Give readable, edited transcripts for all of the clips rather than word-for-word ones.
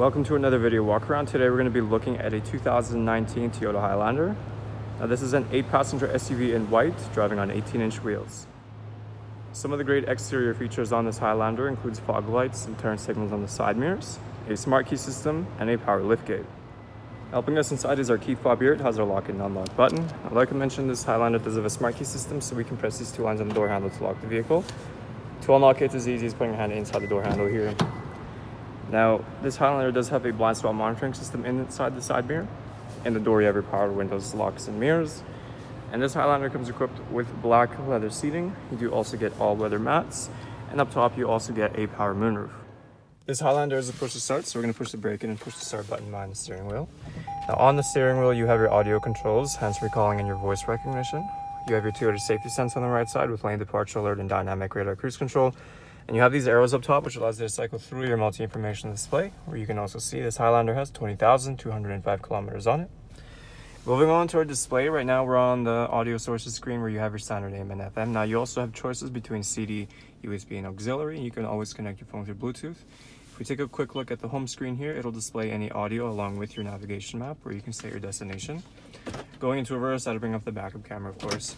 Welcome to another video walk around. Today we're going to be looking at a 2019 Toyota Highlander. Now this is an 8-passenger SUV in white, driving on 18-inch wheels. Some of the great exterior features on this Highlander includes fog lights, some turn signals on the side mirrors, a smart key system, and a power liftgate. Helping us inside is our key fob here. It has our lock and unlock button. Now, like I mentioned, this Highlander does have a smart key system, so we can press these two lines on the door handle to lock the vehicle. To unlock it's as easy as putting your hand inside the door handle here. Now, this Highlander does have a blind spot monitoring system inside the side mirror. In the door, you have your power windows, locks, and mirrors. And this Highlander comes equipped with black leather seating. You do also get all-weather mats. And up top, you also get a power moonroof. This Highlander is a push to start, so we're going to push the brake in and push the start button behind the steering wheel. Now, on the steering wheel, you have your audio controls, hands-free calling, and your voice recognition. You have your Toyota safety sense on the right side with lane departure alert and dynamic radar cruise control. And you have these arrows up top, which allows you to cycle through your multi-information display, where you can also see this Highlander has 20,205 kilometers on it. Moving on to our display, right now we're on the audio sources screen where you have your standard AM and FM. Now you also have choices between CD, USB, and auxiliary. You can always connect your phone through Bluetooth. If we take a quick look at the home screen here, it'll display any audio along with your navigation map where you can set your destination. Going into reverse, that'll bring up the backup camera, of course.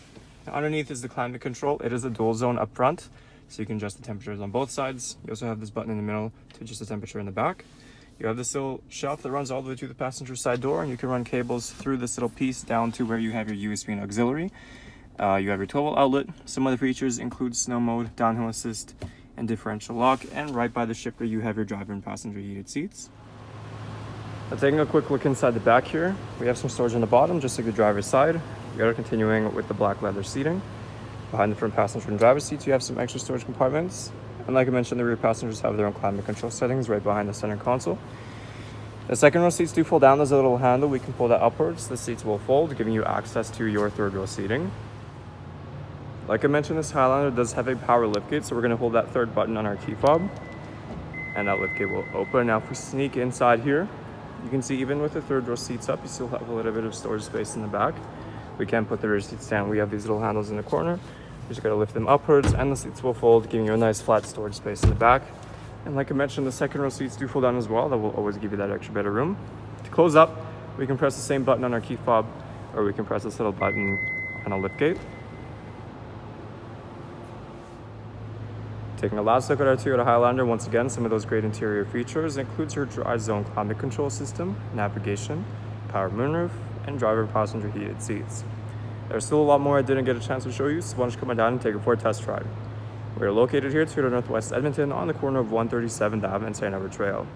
Now, underneath is the climate control. It is a dual zone up front, so you can adjust the temperatures on both sides. You also have this button in the middle to adjust the temperature in the back. You have this little shelf that runs all the way to the passenger side door, and you can run cables through this little piece down to where you have your USB and auxiliary. You have your 12-volt outlet. Some other features include snow mode, downhill assist, and differential lock. And right by the shifter, you have your driver and passenger heated seats. Now, taking a quick look inside the back here, we have some storage on the bottom, just like the driver's side. We are continuing with the black leather seating. Behind the front passenger and driver's seats, you have some extra storage compartments. And like I mentioned, the rear passengers have their own climate control settings right behind the center console. The second row seats do fold down. There's a little handle. We can pull that upwards. The seats will fold, giving you access to your third row seating. Like I mentioned, this Highlander does have a power liftgate, so we're going to hold that third button on our key fob. And that liftgate will open. Now, if we sneak inside here, you can see even with the third row seats up, you still have a little bit of storage space in the back. We can put the rear seats down. We have these little handles in the corner. You just gotta lift them upwards and the seats will fold, giving you a nice flat storage space in the back. And like I mentioned, the second row seats do fold down as well. That will always give you that extra bit of room. To close up, we can press the same button on our key fob, or we can press this little button on a liftgate. Taking a last look at our Toyota Highlander, once again, some of those great interior features includes your dry zone climate control system, navigation, power moonroof, and driver passenger heated seats. There's still a lot more I didn't get a chance to show you, so why don't you come down and take it for a test drive. We are located here at Toyota Northwest Edmonton on the corner of 137th Ave and St.Albert Trail.